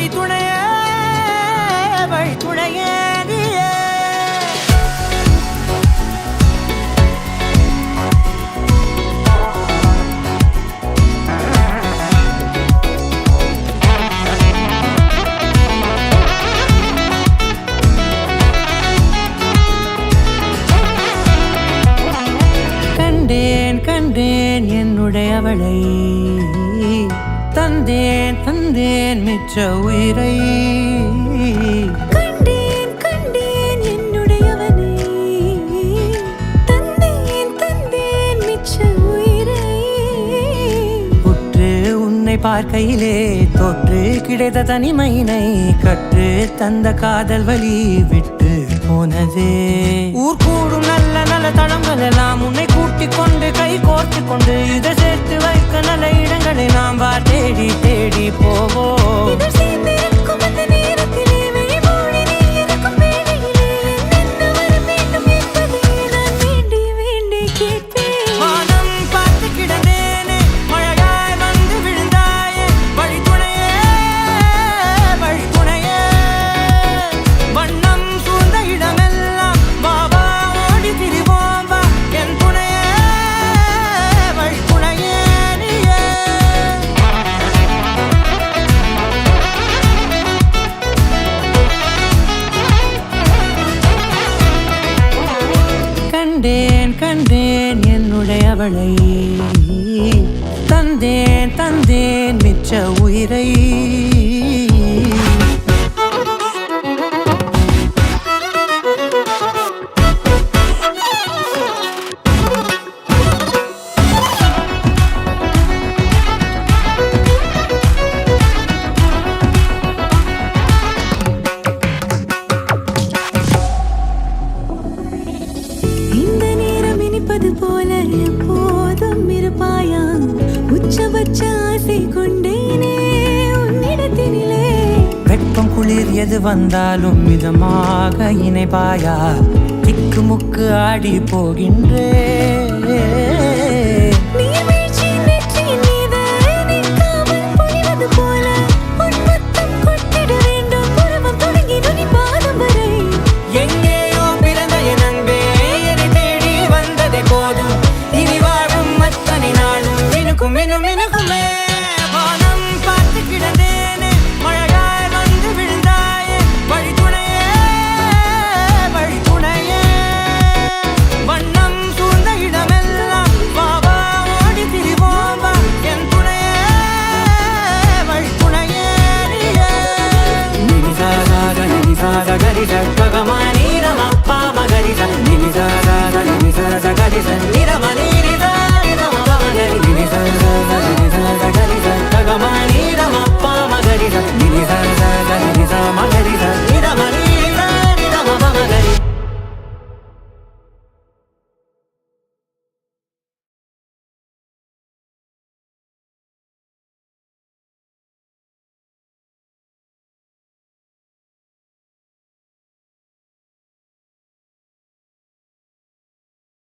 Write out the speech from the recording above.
துணையே வழி துணையே கண்டேன் என்னுடையவளை தந்தேன் தந்தேன் மிச்ச உயிரை கண்டேன் என்னுடையவனை தந்தேன் தந்தேன் மிச்ச உயிரை உற்று உன்னை பார்க்கையிலே தொற்று கிடைத்த தனிமையினை கற்று தந்த காதல் வழி விட்டு போனதே ஊர் கூடும் நல்ல நல்ல தளங்கள் எல்லாம் உன்னை கூட்டிக் கொண்டு கை கோர்த்து கொண்டு இதை சேர்த்து வைக்க நல்ல இடங்களை நாம் வா தேடி தேடி போவோம் கண்டேன் என்னுடையவளை தந்தேன் தந்தேன் மிச்ச உயிரை போல எப்போதும் இருப்பாயா உச்சபட்ச ஆசை கொண்டேனே உன்னிடத்தினிலே வெப்பம் குளிர் எது வந்தாலும் மிதமாக இணைப்பாயா திக்கு முக்கு ஆடி போகின்றே Gari